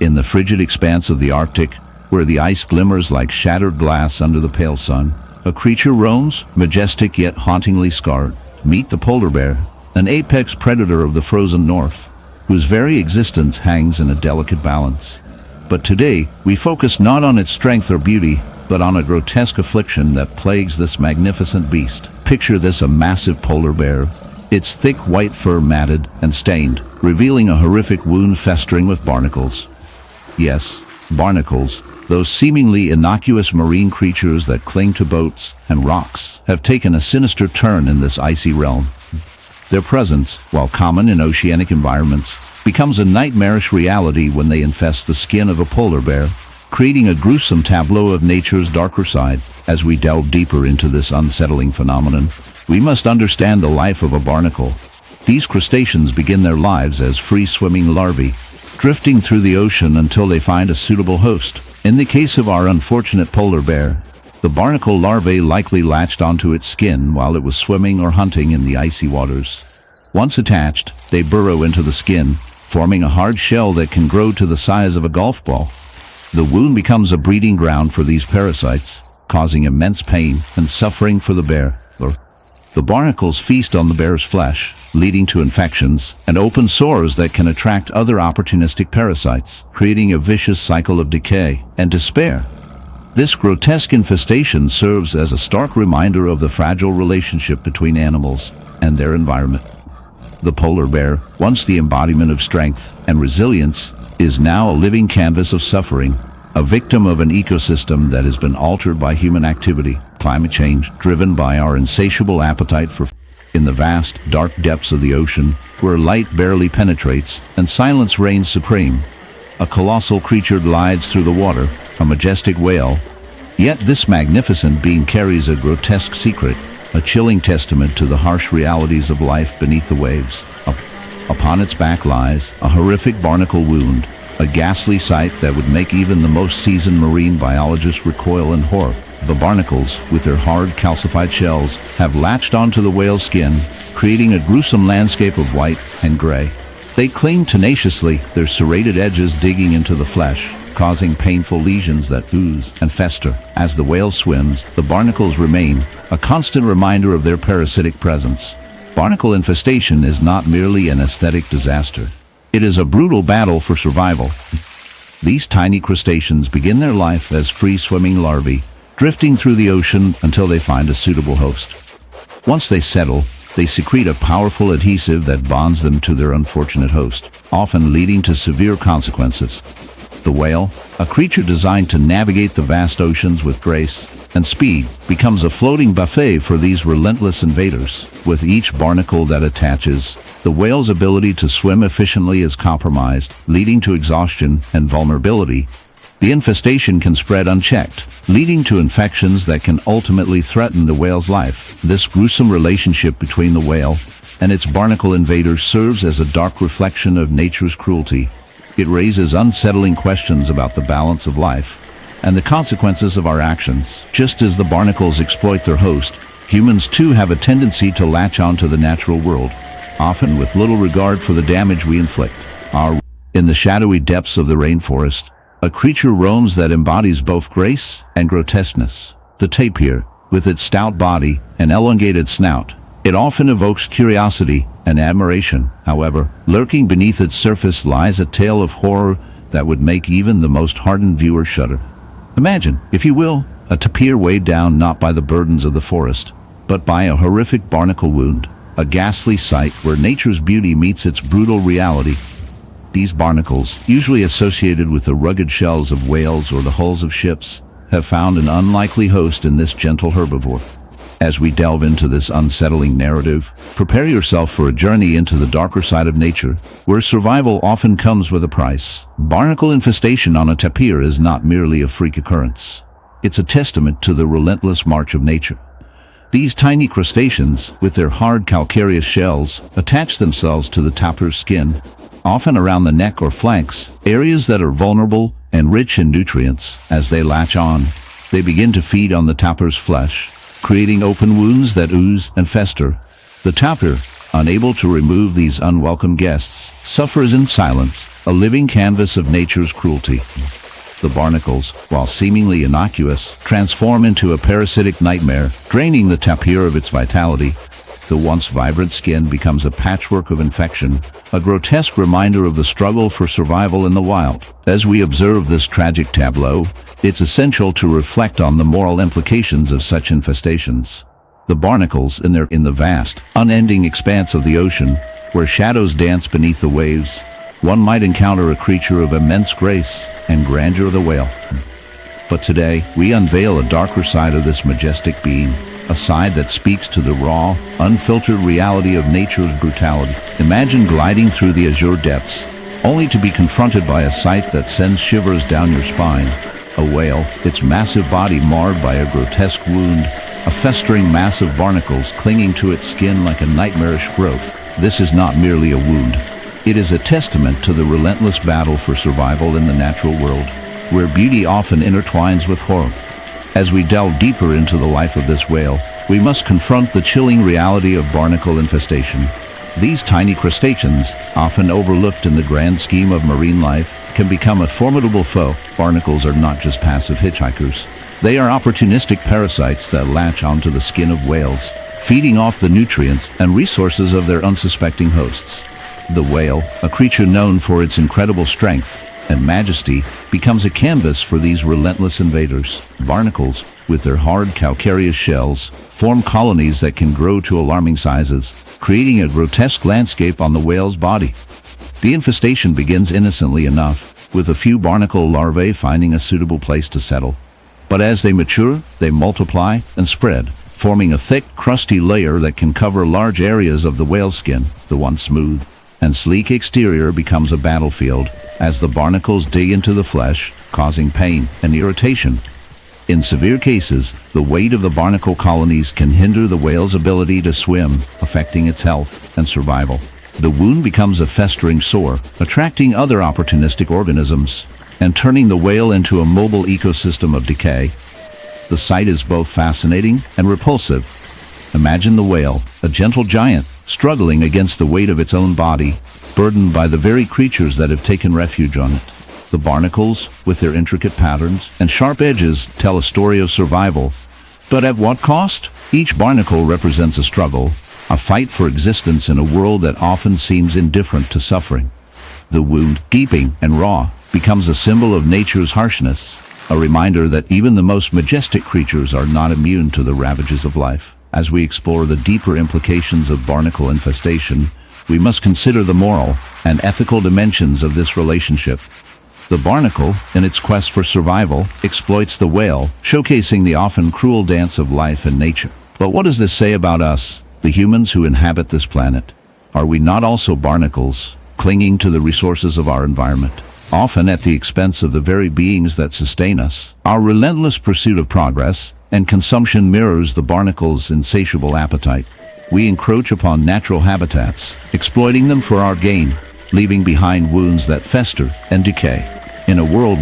In the frigid expanse of the Arctic, where the ice glimmers like shattered glass under the pale sun, a creature roams, majestic yet hauntingly scarred. Meet the polar bear, an apex predator of the frozen north, whose very existence hangs in a delicate balance. But today, we focus not on its strength or beauty, but on a grotesque affliction that plagues this magnificent beast. Picture this: a massive polar bear, its thick white fur matted and stained, revealing a horrific wound festering with barnacles. Yes, barnacles, those seemingly innocuous marine creatures that cling to boats and rocks, have taken a sinister turn in this icy realm. Their presence, while common in oceanic environments, becomes a nightmarish reality when they infest the skin of a polar bear, creating a gruesome tableau of nature's darker side. As we delve deeper into this unsettling phenomenon, we must understand the life of a barnacle. These crustaceans begin their lives as free-swimming larvae, drifting through the ocean until they find a suitable host. In the case of our unfortunate polar bear, the barnacle larvae likely latched onto its skin while it was swimming or hunting in the icy waters. Once attached, they burrow into the skin, forming a hard shell that can grow to the size of a golf ball. The wound becomes a breeding ground for these parasites, causing immense pain and suffering for the bear. The barnacles feast on the bear's flesh, leading to infections and open sores that can attract other opportunistic parasites, creating a vicious cycle of decay and despair. This grotesque infestation serves as a stark reminder of the fragile relationship between animals and their environment. The polar bear, once the embodiment of strength and resilience, is now a living canvas of suffering, a victim of an ecosystem that has been altered by human activity, climate change, driven by our insatiable appetite for food. In the vast, dark depths of the ocean, where light barely penetrates and silence reigns supreme, a colossal creature glides through the water, a majestic whale. Yet this magnificent being carries a grotesque secret, a chilling testament to the harsh realities of life beneath the waves. Upon its back lies a horrific barnacle wound, a ghastly sight that would make even the most seasoned marine biologist recoil in horror. The barnacles, with their hard, calcified shells, have latched onto the whale's skin, creating a gruesome landscape of white and gray. They cling tenaciously, their serrated edges digging into the flesh, causing painful lesions that ooze and fester. As the whale swims, the barnacles remain, a constant reminder of their parasitic presence. Barnacle infestation is not merely an aesthetic disaster. It is a brutal battle for survival. These tiny crustaceans begin their life as free-swimming larvae, drifting through the ocean until they find a suitable host. Once they settle, they secrete a powerful adhesive that bonds them to their unfortunate host, often leading to severe consequences. The whale, a creature designed to navigate the vast oceans with grace and speed, becomes a floating buffet for these relentless invaders. With each barnacle that attaches, the whale's ability to swim efficiently is compromised, leading to exhaustion and vulnerability. The infestation can spread unchecked, leading to infections that can ultimately threaten the whale's life. This gruesome relationship between the whale and its barnacle invaders serves as a dark reflection of nature's cruelty. It raises unsettling questions about the balance of life and the consequences of our actions. Just as the barnacles exploit their host, humans too have a tendency to latch onto the natural world, often with little regard for the damage we inflict. In the shadowy depths of the rainforest, a creature roams that embodies both grace and grotesqueness. The tapir, with its stout body and elongated snout, it often evokes curiosity and admiration. However, lurking beneath its surface lies a tale of horror that would make even the most hardened viewer shudder. Imagine, if you will, a tapir weighed down not by the burdens of the forest, but by a horrific barnacle wound, a ghastly sight where nature's beauty meets its brutal reality. These barnacles, usually associated with the rugged shells of whales or the hulls of ships, have found an unlikely host in this gentle herbivore. As we delve into this unsettling narrative, prepare yourself for a journey into the darker side of nature, where survival often comes with a price. Barnacle infestation on a tapir is not merely a freak occurrence. It's a testament to the relentless march of nature. These tiny crustaceans, with their hard calcareous shells, attach themselves to the tapir's skin, often around the neck or flanks, areas that are vulnerable and rich in nutrients. As they latch on, they begin to feed on the tapir's flesh, creating open wounds that ooze and fester. The tapir, unable to remove these unwelcome guests, suffers in silence, a living canvas of nature's cruelty. The barnacles, while seemingly innocuous, transform into a parasitic nightmare, draining the tapir of its vitality. The once vibrant skin becomes a patchwork of infection, a grotesque reminder of the struggle for survival in the wild. As we observe this tragic tableau, it's essential to reflect on the moral implications of such infestations. The barnacles, in the vast, unending expanse of the ocean, where shadows dance beneath the waves, one might encounter a creature of immense grace and grandeur, the whale. But today, we unveil a darker side of this majestic being, a side that speaks to the raw, unfiltered reality of nature's brutality. Imagine gliding through the azure depths, only to be confronted by a sight that sends shivers down your spine. A whale, its massive body marred by a grotesque wound, a festering mass of barnacles clinging to its skin like a nightmarish growth. This is not merely a wound. It is a testament to the relentless battle for survival in the natural world, where beauty often intertwines with horror. As we delve deeper into the life of this whale, we must confront the chilling reality of barnacle infestation. These tiny crustaceans, often overlooked in the grand scheme of marine life, can become a formidable foe. Barnacles are not just passive hitchhikers. They are opportunistic parasites that latch onto the skin of whales, feeding off the nutrients and resources of their unsuspecting hosts. The whale, a creature known for its incredible strength and majesty, becomes a canvas for these relentless invaders. Barnacles, with their hard calcareous shells, form colonies that can grow to alarming sizes, creating a grotesque landscape on the whale's body. The infestation begins innocently enough, with a few barnacle larvae finding a suitable place to settle. But as they mature, they multiply and spread, forming a thick, crusty layer that can cover large areas of the whale's skin. The once smooth and sleek exterior becomes a battlefield as the barnacles dig into the flesh, causing pain and irritation. In severe cases, the weight of the barnacle colonies can hinder the whale's ability to swim, affecting its health and survival. The wound becomes a festering sore, attracting other opportunistic organisms and turning the whale into a mobile ecosystem of decay. The sight is both fascinating and repulsive. Imagine the whale, a gentle giant, struggling against the weight of its own body, burdened by the very creatures that have taken refuge on it. The barnacles, with their intricate patterns and sharp edges, tell a story of survival. But at what cost? Each barnacle represents a struggle, a fight for existence in a world that often seems indifferent to suffering. The wound, gaping and raw, becomes a symbol of nature's harshness, a reminder that even the most majestic creatures are not immune to the ravages of life. As we explore the deeper implications of barnacle infestation, we must consider the moral and ethical dimensions of this relationship. The barnacle, in its quest for survival, exploits the whale, showcasing the often cruel dance of life and nature. But what does this say about us, the humans who inhabit this planet? Are we not also barnacles, clinging to the resources of our environment, often at the expense of the very beings that sustain us? Our relentless pursuit of progress and consumption mirrors the barnacle's insatiable appetite. We encroach upon natural habitats, exploiting them for our gain, leaving behind wounds that fester and decay. In a world where